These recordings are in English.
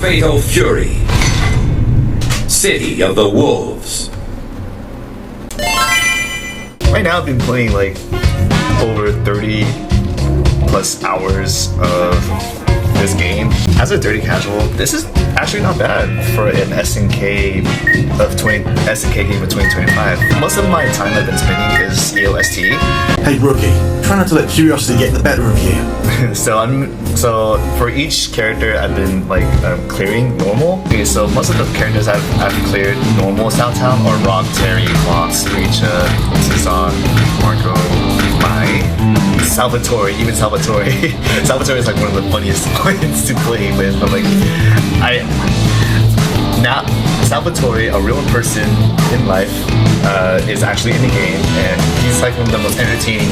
Fatal Fury, City of the Wolves. Right now I've been playing like over 30 plus hours of this game. As a dirty casual, this is actually not bad for an SNK game of 2025. Most of my time I've been spending is EOST. Hey rookie, try not to let curiosity get the better of you. so for each character I've been like clearing normal. Okay, so most of the characters I've cleared normal Southtown or Rock, Terry, Fox, Preecha, Susan, Marco, Mai, Salvatore, even Salvatore. Salvatore is like one of the funniest ones to play with. But like now Salvatore, a real person in life, is actually in the game, and he's like one of the most entertaining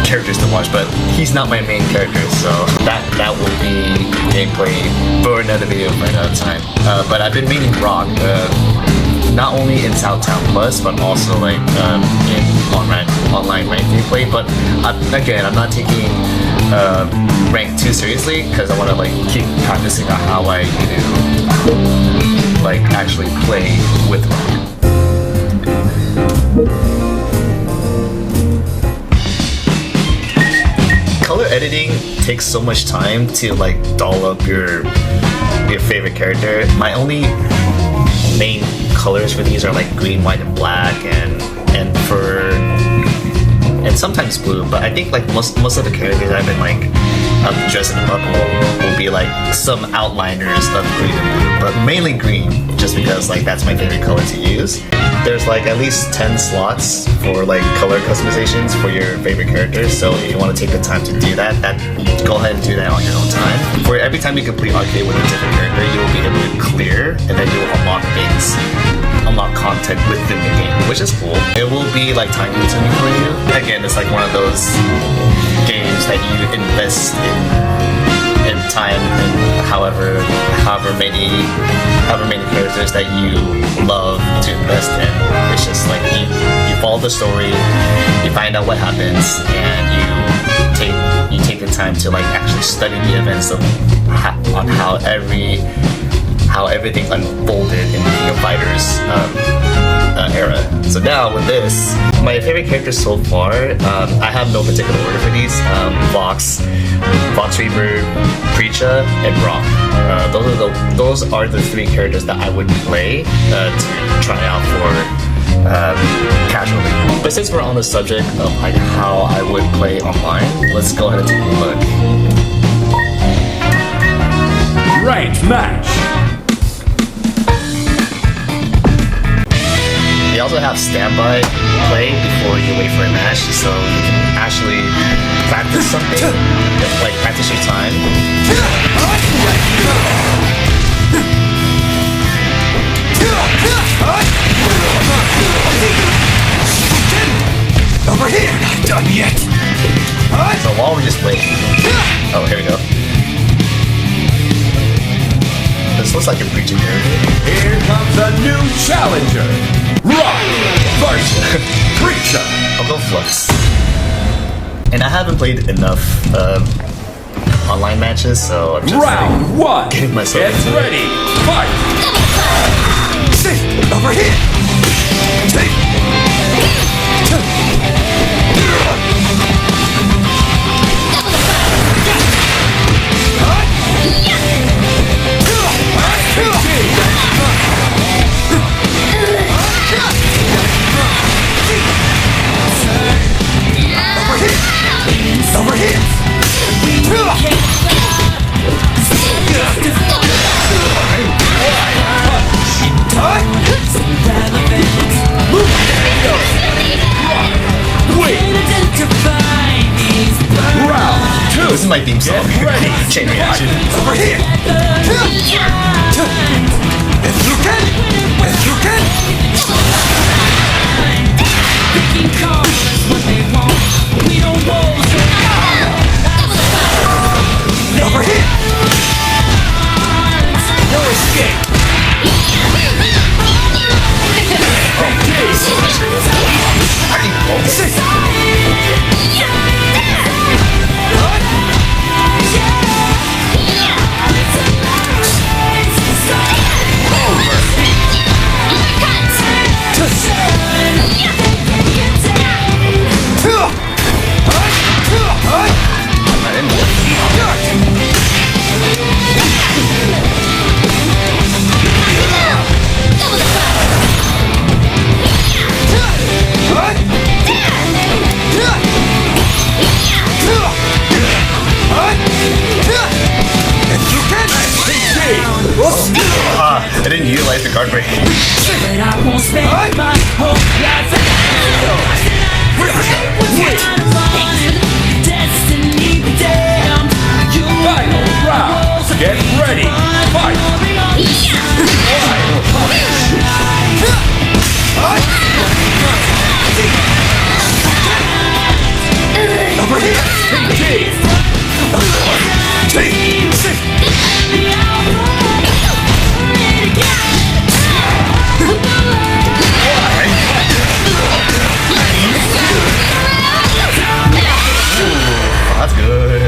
characters to watch. But he's not my main character, so that will be gameplay for another video for another time. But I've been maining Rock, not only in Southtown Plus, but also like in online rank gameplay. But again, I'm not taking rank too seriously because I want to like keep practicing on how I like actually play with Rock. Color editing takes so much time to like doll up your favorite character. My only main colors for these are like green, white, and black, and sometimes blue. But I think like most of the characters I've been like dressing them up will be like some outliners of green and blue, but mainly green, just because like that's my favorite color to use. There's like at least 10 slots for like color customizations for your favorite characters. So if you want to take the time to do that, go ahead and do that on your own time. For every time you complete arcade with a different character, you will be able to clear, and then you will unlock things, unlock content within the game, which is cool. It will be like time consuming for you. Again, it's like one of those games that you invest in time and however many characters that you love to invest in. It's just like you follow the story, you find out what happens, and you take the time to like actually study the events on how everything unfolded in the King of Fighters era. So now with this, my favorite characters so far, I have no particular order for these. Fox Reaper, Preecha, and Rock. Those are the three characters that I would play to try out for casually. But since we're on the subject of like how I would play online, let's go ahead and take a look. Ranked match. They also have standby play before you wait for a match, so you can actually practice something, like practice your time. Over here! Not done yet! So while we're just waiting... Oh, here we go. This looks like a Preecha character. Here comes a new challenger. Rock versus Preecha. I'll go Flux. And I haven't played enough online matches, so I'm just Round one. getting myself Get into ready. Fight. Over here! Over here! Round two. This is my theme song. Get ready. Chain reaction. Over here! If you can! If you can! Over here! No escape. I didn't utilize the guard break. But I won't spend my whole life destiny be damned. You Final round. Get ready. Fight. Over here! That's good.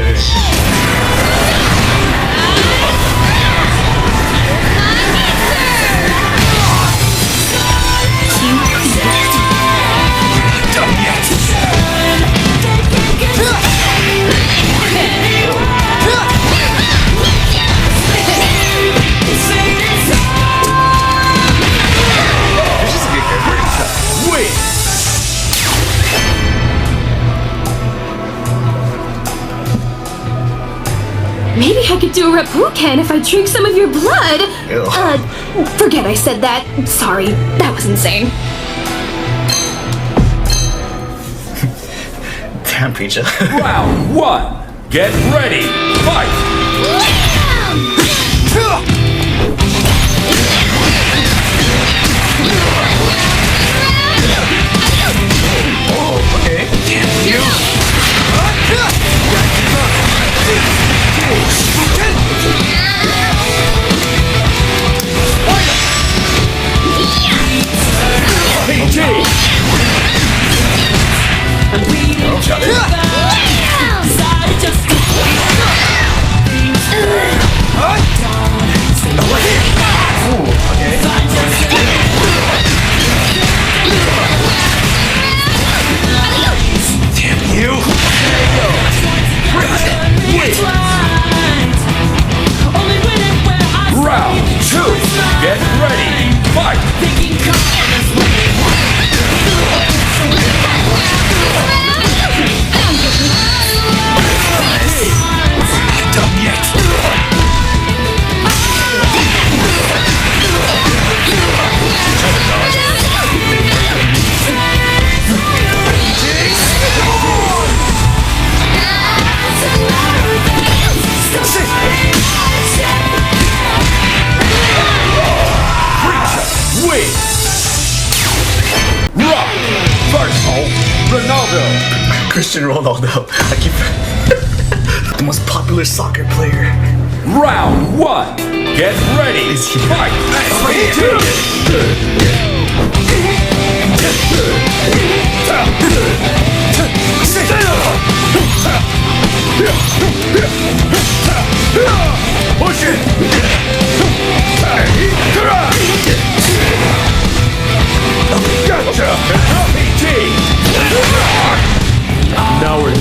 Done yet! This is a good character. Win. Maybe I could do a Reppuken if I drink some of your blood. Ew. Forget I said that. Sorry, that was insane. Damn, Preecha. Round 1. Get ready. Fight. Oh, okay. Damn you! PG. Oh, shot it. Over here! Ooh, okay. Damn you! Round 2. Get ready. Fight. Done yet! Win. Rock. First, Ronaldo. Cristian Ronaldo. I keep the most popular soccer player. Round 1. Get ready. Fight. Over here! Push it. Gotcha. PG. Now we're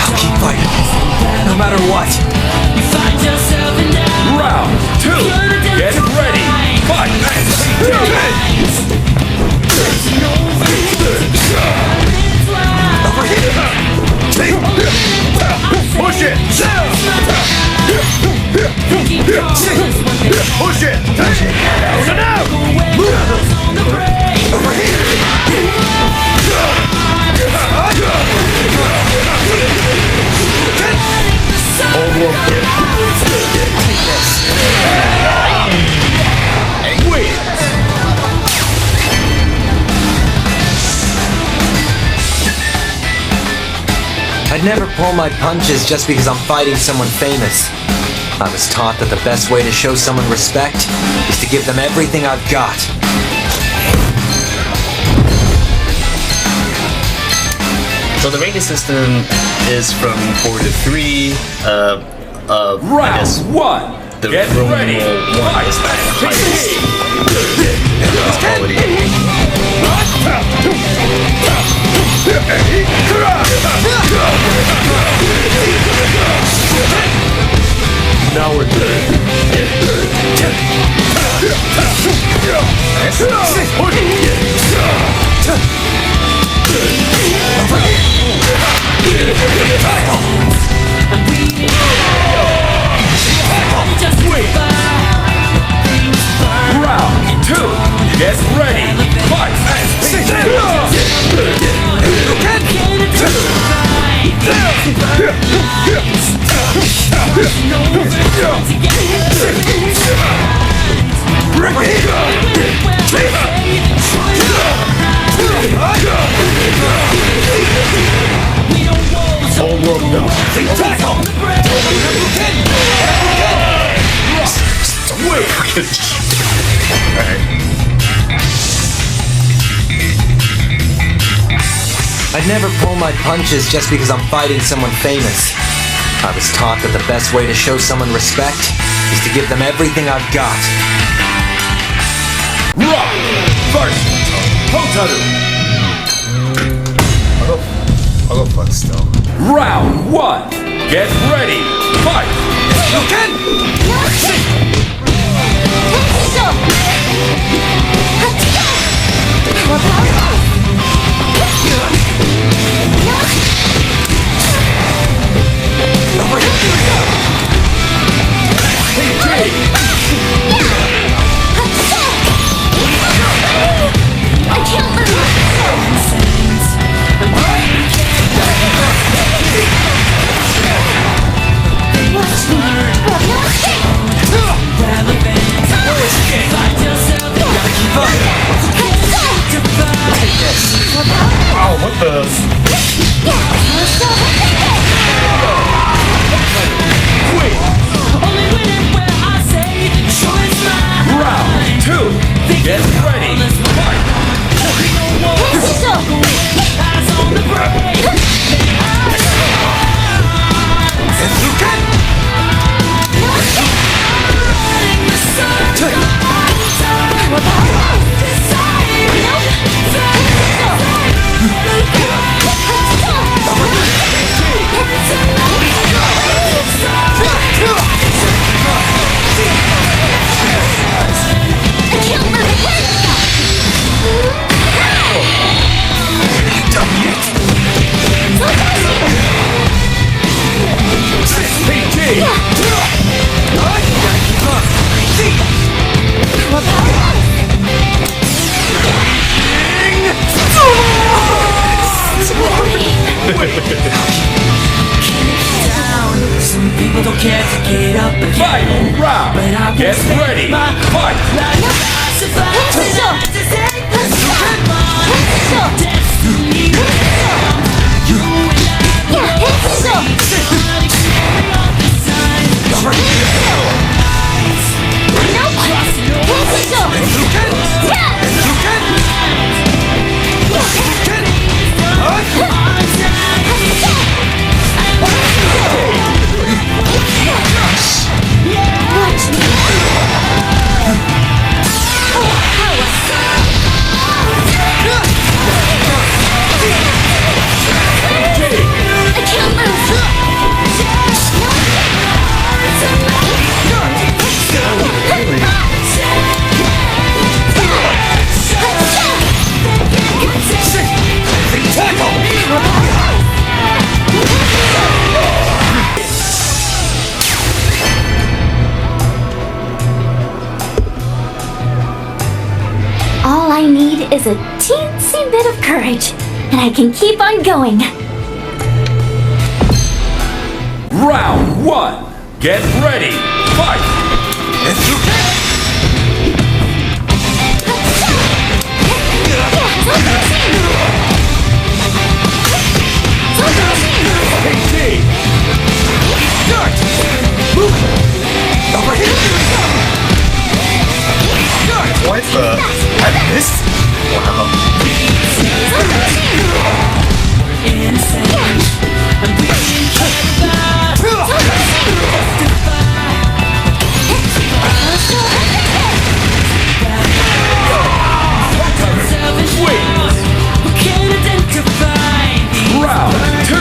I'll keep fighting, no matter what. Round 2. Get ready. Fight. Over here! Push it. Push it. So now. Over here! Win. I'd never pull my punches just because I'm fighting someone famous. I was taught that the best way to show someone respect is to give them everything I've got. So the ranking system is from 4 to 3. I guess Round 1. the Get Roman ready. numeral 1 is the highest quality. Now we're Alright. I'd never pull my punches just because I'm fighting someone famous. I was taught that the best way to show someone respect is to give them everything I've got. Rock versus Hotaru. I'll go fun still. Round 1. Get ready. Fight. Wow, what the? Round 2. Get ready. Fight. Some people don't care to get up again. Final round. But I Get ready. Fight. All I need is a teensy bit of courage, and I can keep on going. Round 1. Get ready. Fight. What the? I missed? Wow. Round 2.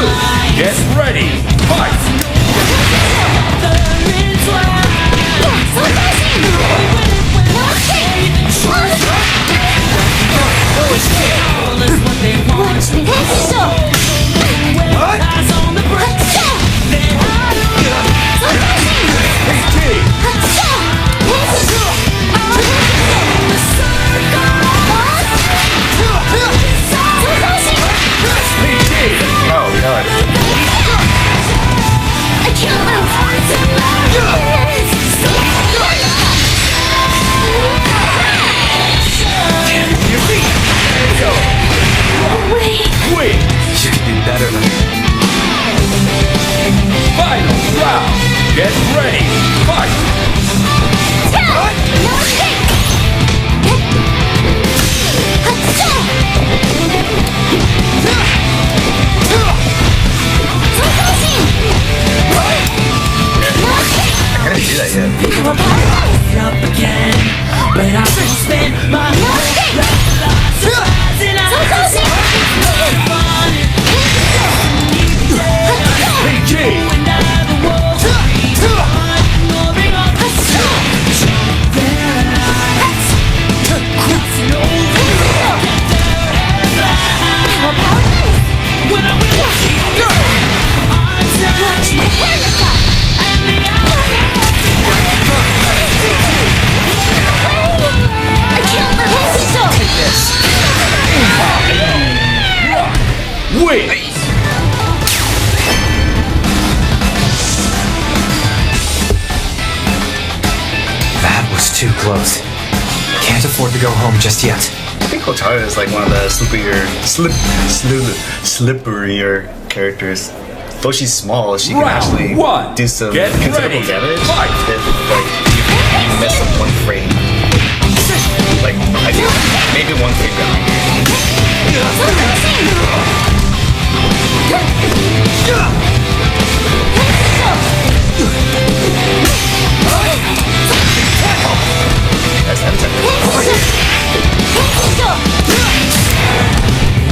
Get ready. Fight. Oh god. Win. You can do better than Final round. Get ready. Fight. I can't Win! That was too close. Can't afford to go home just yet. I think Hotaru is like one of the slipperier characters. Though she's small, she can Round actually one. do some Get considerable ready. damage Fight. if like you mess up one frame. Like I think maybe one frame down. That's that attack.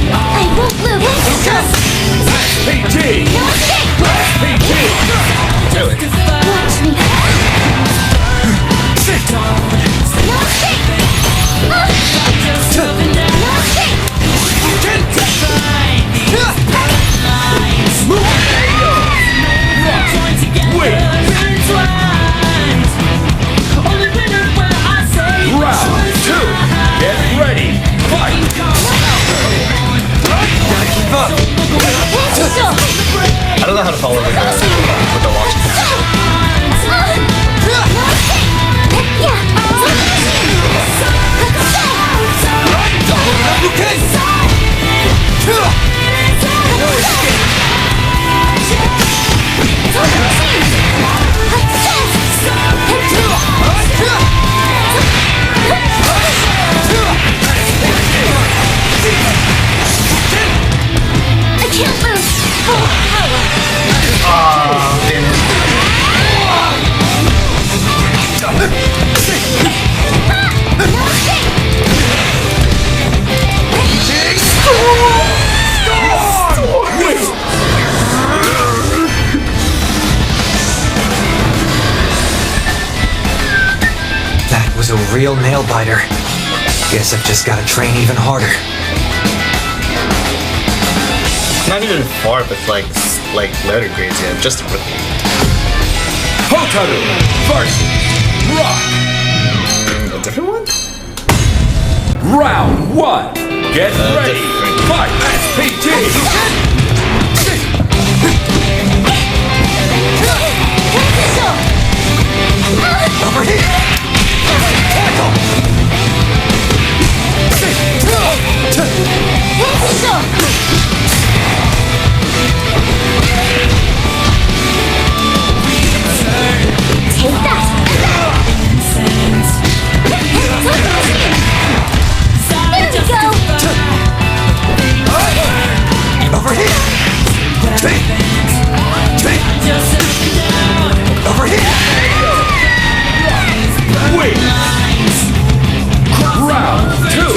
I won't lose. PT! PT! Really? Watch me. Win! Round two! Get ready! Fight! I don't know how to follow with the launch. I can't lose. Full power. Damn That was a real nail biter. Guess I've just gotta train even harder. Not even far, but like letter grades, yeah, just a rookie. Hotaru versus Rock! A different one? Round one! Get ready! different. Fight! PT! Over here! Take that! There we go! Over here! Over here! Win! Round two!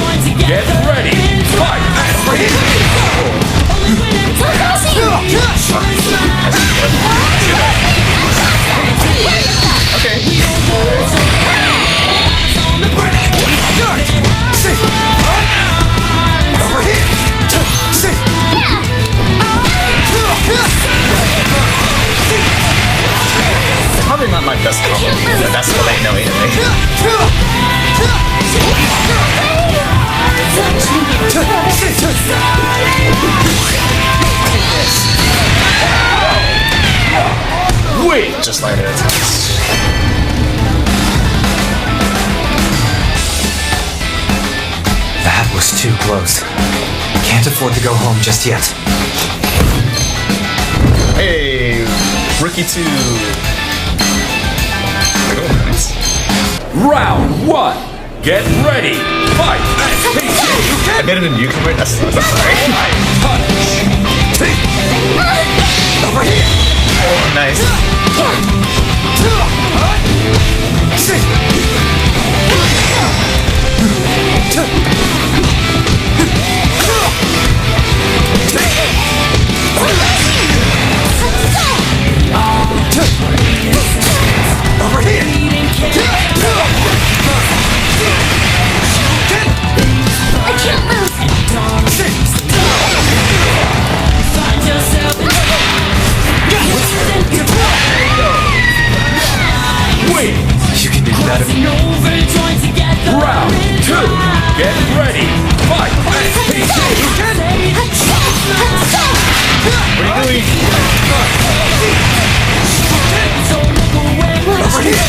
Get ready! Fight! Over here! Over here! Probably not my best combo, but that's what I know anyway. Win! Just lighter attacks. That was too close. Can't afford to go home just yet. Hey, rookie 2. Oh, nice. Round one! Get ready! Fight! PT! I made it a newcomer. That's sorry. Over here! Oh, nice. Over here! I can't lose. Find yourself better. Round 2. Get ready. Fight. SPC. What are you doing? Over here!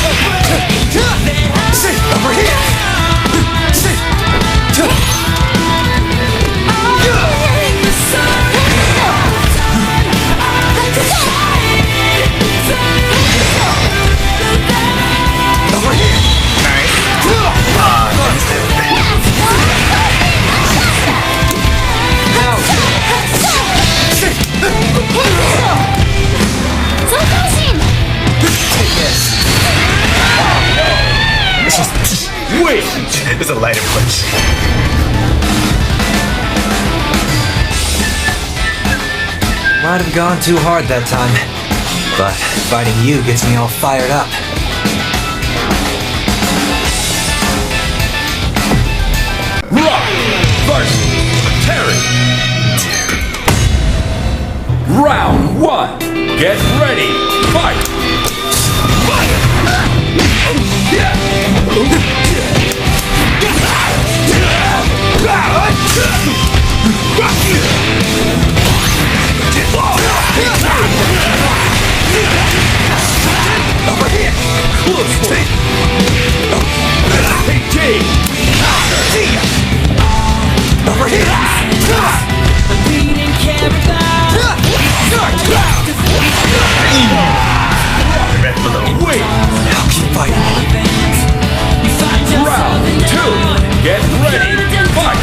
Sit! Over here! Sit! Over here! Wait. It's a lighter punch. Might have gone too hard that time, but fighting you gets me all fired up. Rock versus Terry. Round 1. Get ready. Fight. Over here! Over here! Wait. I'll keep fighting. Round 2. Get ready. Fight.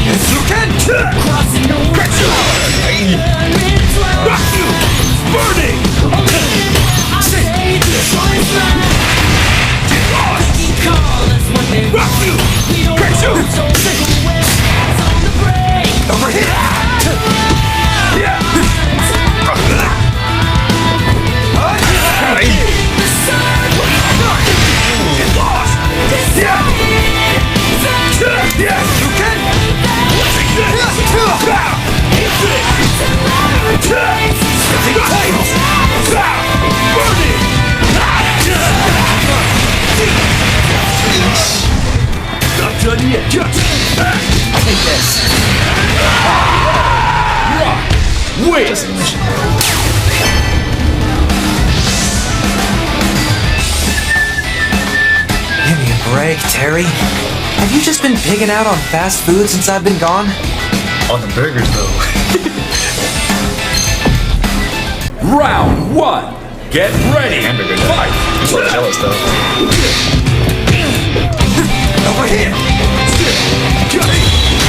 Yes, you can! Rock you. Burning. Sit! Rock you. Over here! Yes, you can. Not done yet. Take this. Rock. Wait. Give me a break, Terry. Have you just been pigging out on fast food since I've been gone? On the burgers though. Round 1. Get ready. Hamburger. Fight. I'm so jealous though. Over here!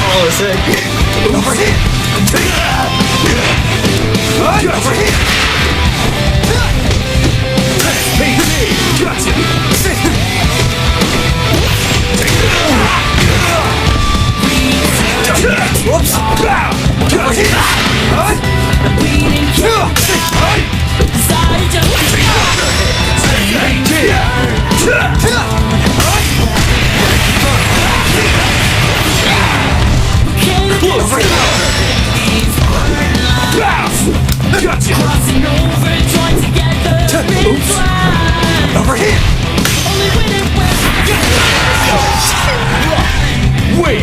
Oh, sick. Over here! Over here! Gotcha. Whoops! Over here! Gotcha. Over here! Wait.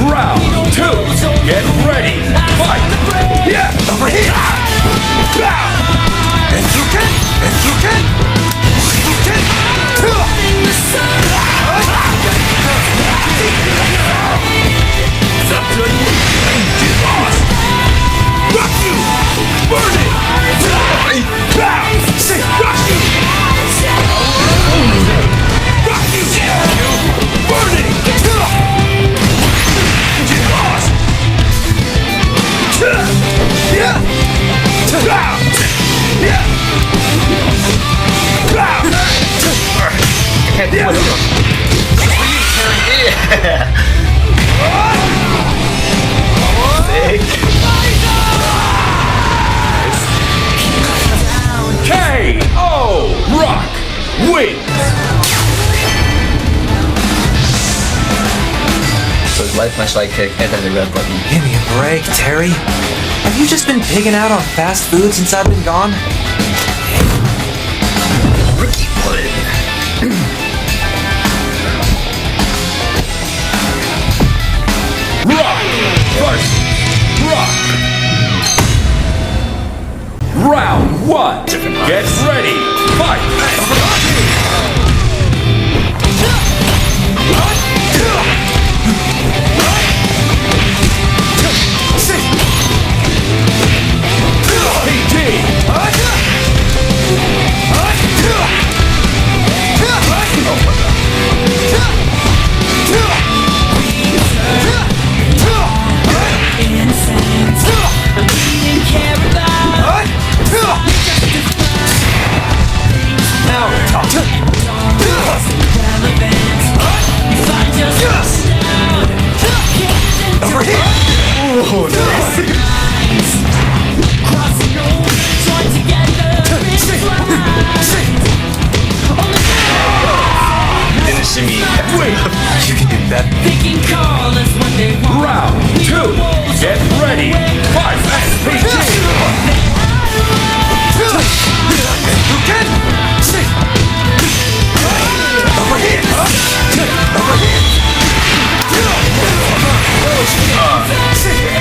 Round 2. Get ready. Fight. Yeah. Over here! Yes, you can! Yes, you can! You can! Rock you. Burn it. Sit! Rock you. Rock you. Burn it. Yeah! Can't do it. KO. Rock wins. So it's light punch, light kick, and then the red button. Give me a break, Terry. Have you just been pigging out on fast food since I've been gone? one. Different Get eyes. ready. Fight. Didn't shimmy. You can do that. Round two. Get ready. Fight.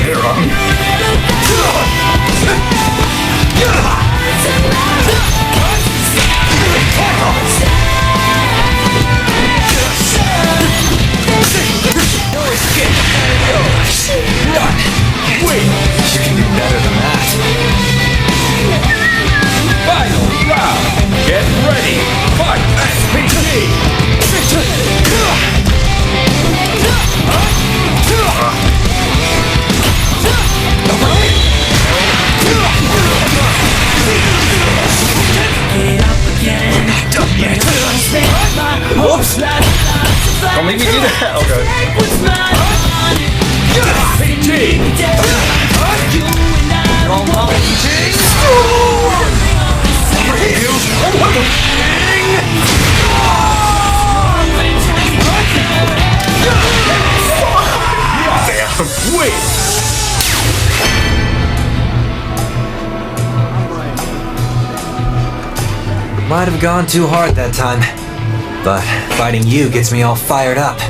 You're wrong. You can do better than that. Final round. Get ready. Fight. Don't make me do that. Might have gone too hard that time, but fighting you gets me all fired up.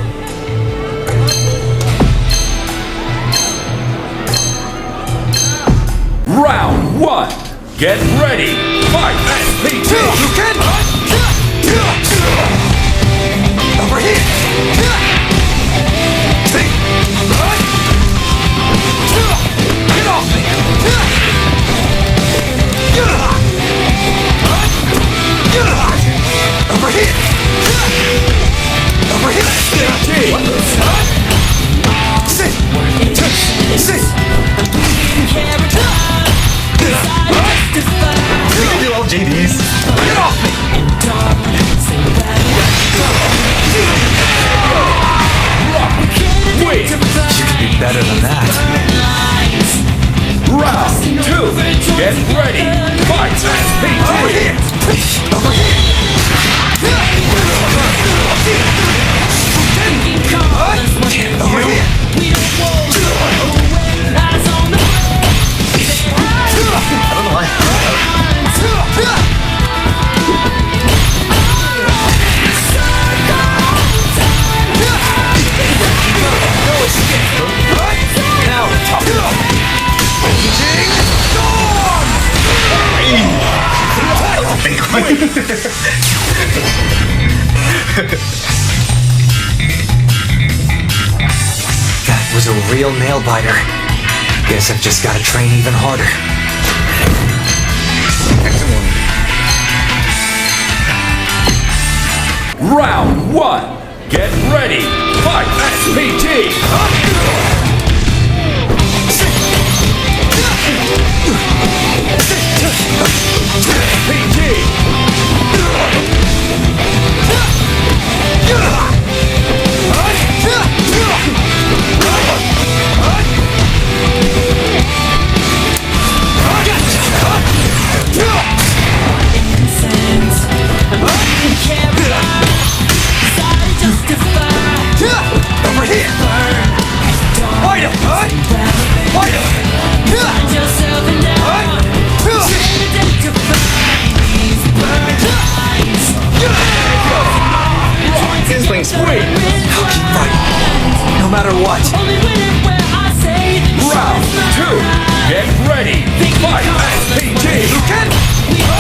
Round one. Get ready. Fight. Over here! Get off me! Over here! Over here! Sit! Sit! We can do all JDs. Get off me! Wait. You can do better than that. Round two. Get ready. Fight. Over here! Over here! Over here! I don't know why. Now we're talking. That was a big one. That was a real nail biter. Guess I've just gotta train even harder. Round one. Get ready. Fight. SPT. Over here! Fight him! Fight him! He's playing smart. I'll keep fighting, no matter what. Round two. Get ready. Fight. SPT.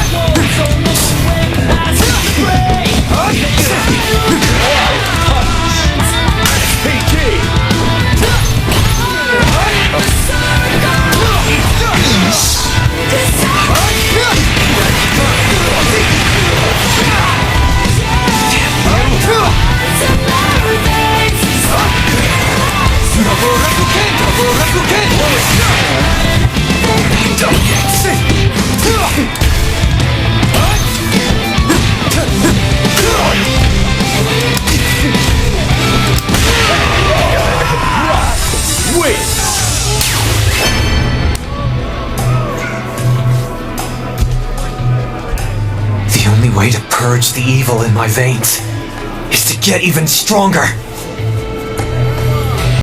Wait! The only way to purge the evil in my veins is to get even stronger.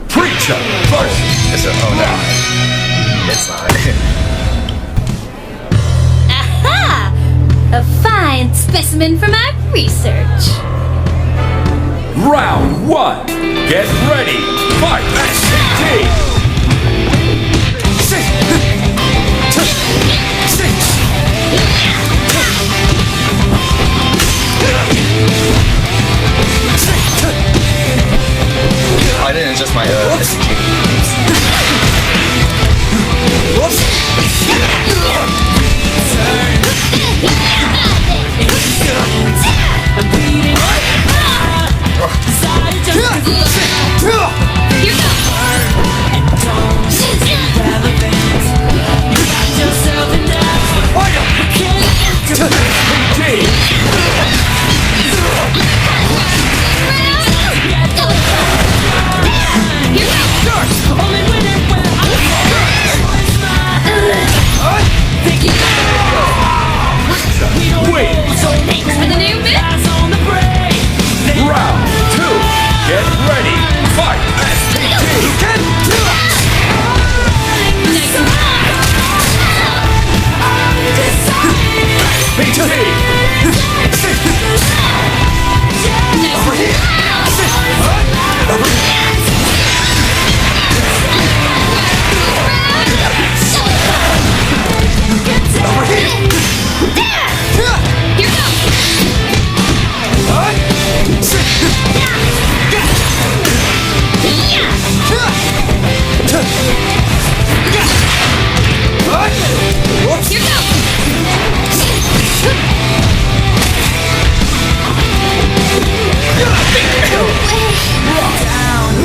Preecha versus Oh no. It's not. Aha! A fine specimen for my research. Round 1. Get ready. Fight. SNK. I didn't adjust my Wait. Thanks for the new bit. Round 2. Get ready. Fight.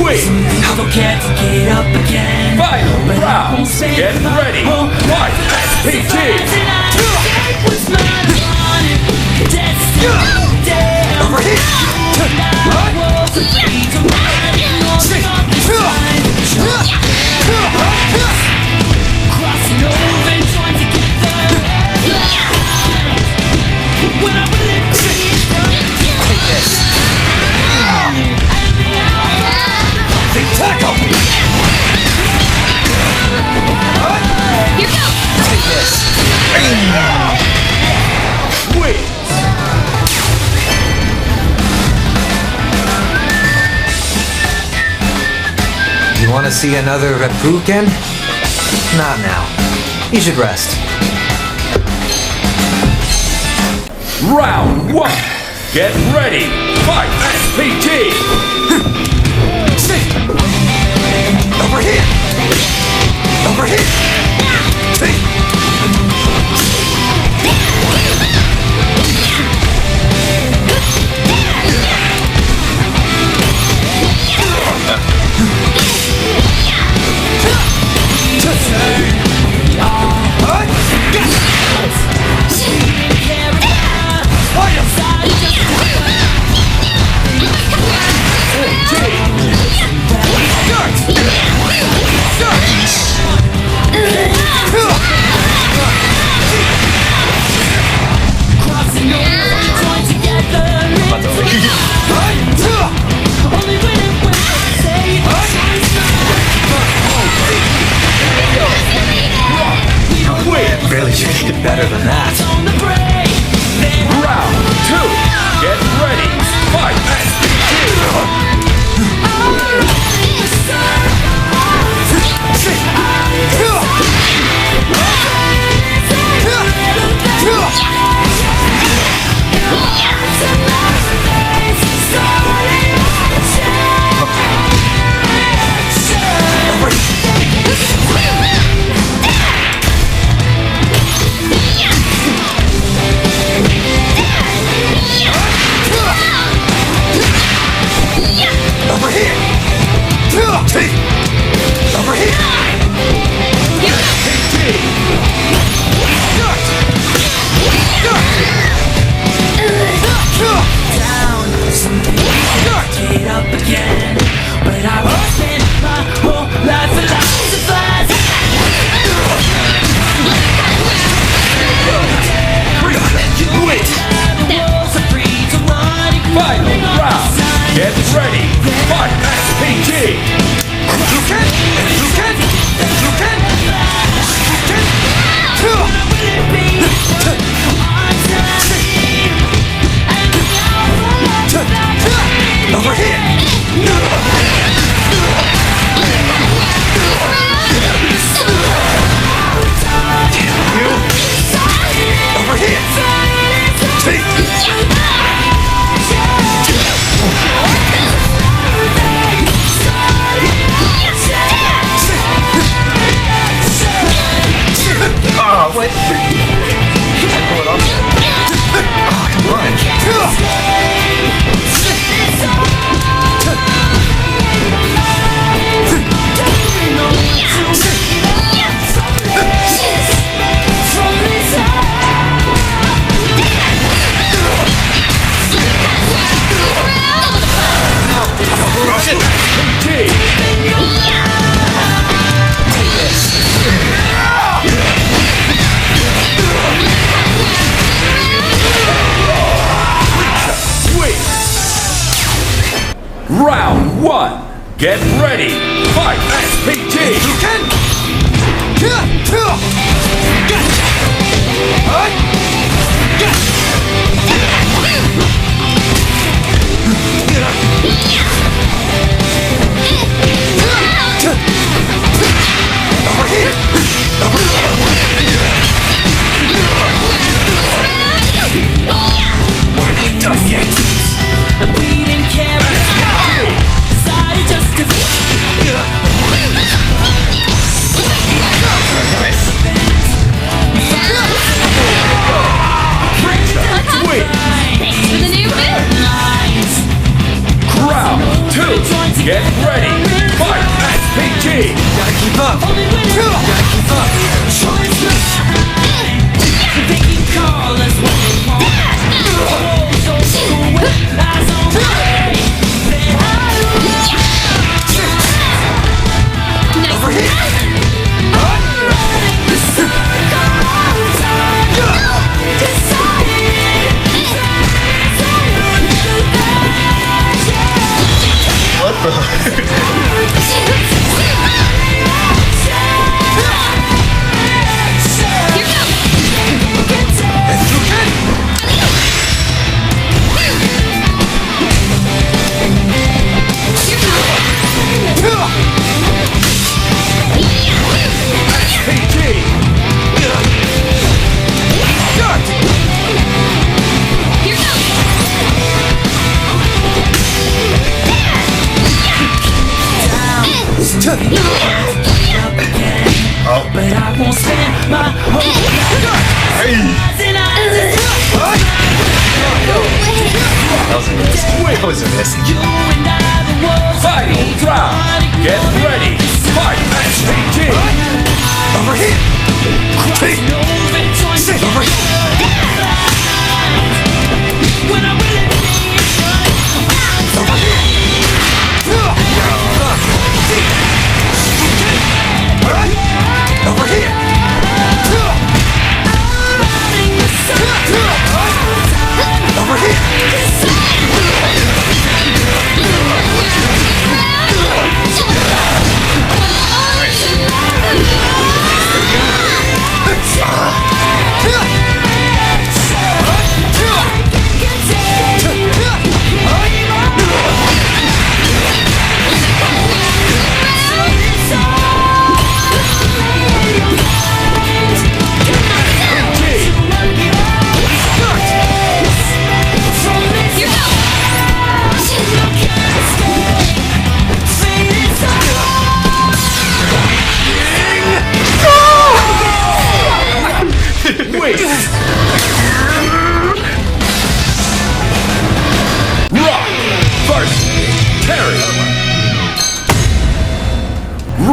Wait. Can't get up again. Final round. Get ready. Fight. Crossing over and join together. When I Wait. You want to see another Repruken? Not now. You should rest. Round 1. Get ready. Fight. SPT. Over here! Over here! Really should have did better than that. Round 2. Get ready. Fight. Get ready! Fight! SPG! We didn't care. Decided just to Win! Thanks for the new move. Round 2! Get ready! Fight! SPG! Gotta keep up. Gotta keep up. They keep calling us what they want. So cool, eyes on me. Over here. What the? But I won't spend my whole life. That was a miss. That was a miss. You and I, the world's Final round! Get ready! Fight! SPG! Over here. Sit over here. when I really need Over here. Over here. Over here. Win! Rock versus Terry!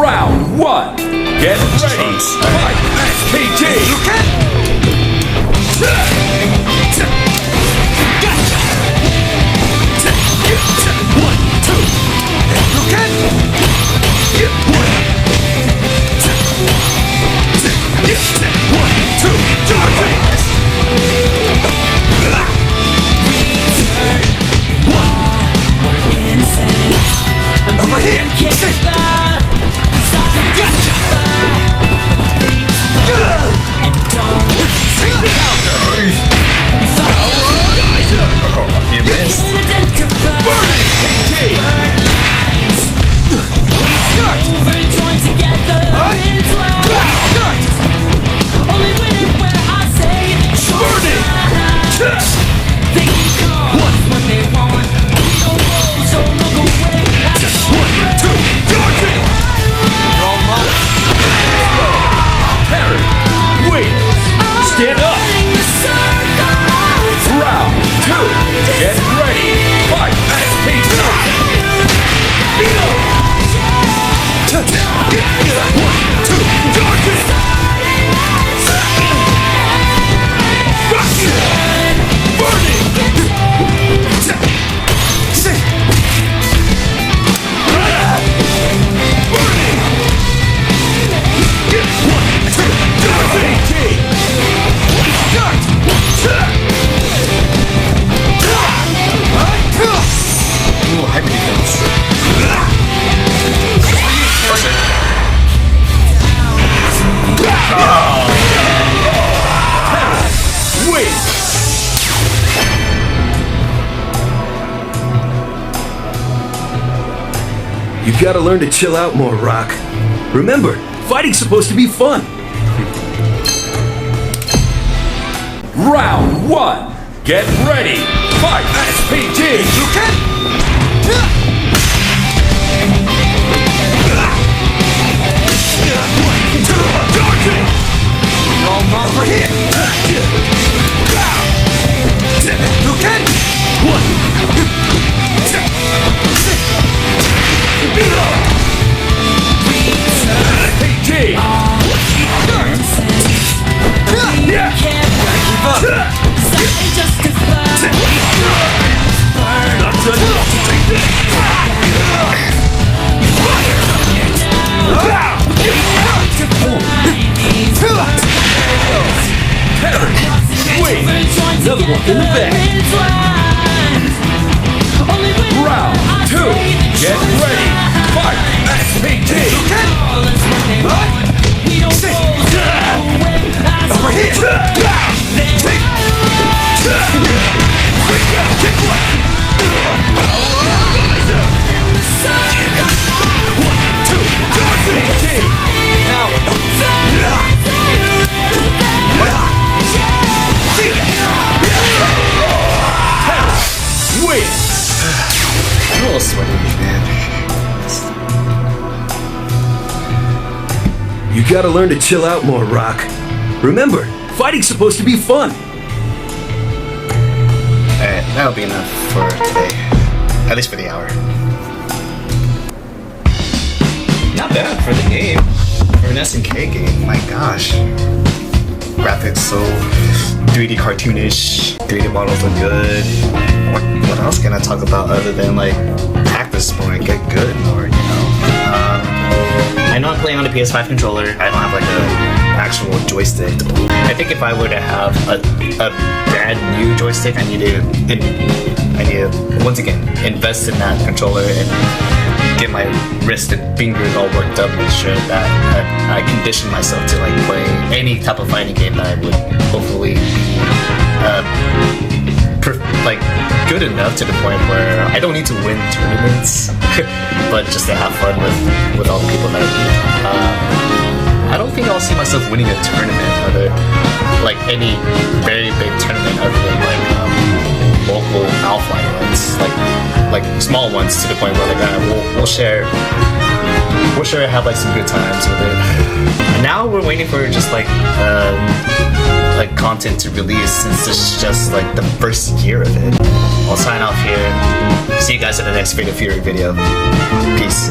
Round 1! Get ready! Fight! SPG! Over here. Sit. You gotta learn to chill out more, Rock. Remember, fighting's supposed to be fun. Round 1. Get ready. Fight. SPG. Over here! Lucan! PG. Wait, another one in the back. Round 2, get ready, fight, SPG. Over here! Win. I'm a little sweaty, man. You gotta learn to chill out more, Rock. Remember, fighting's supposed to be fun. Alright, that'll be enough for today. At least for the hour. Not bad for the game. For an SNK game, my gosh. Graphics so 3D cartoonish, 3D models look good. What else can I talk about other than like practice more and get good more, you know? I know I'm playing on a PS5 controller. I don't have like an actual joystick. I think if I were to have a brand new joystick, I need to once again invest in that controller and get my wrist and fingers all worked up, make sure that I condition myself to like play any type of fighting game that I would hopefully like good enough to the point where I don't need to win tournaments, but just to have fun with all the people that I meet. I don't think I'll see myself winning a tournament, like any very big tournament other than like local offline ones, like small ones to the point where like we'll share have like some good times with it. And now we're waiting for just like content to release, since this is just like the first year of it. I'll sign off here. See you guys in the next Fate of Fury video. Peace.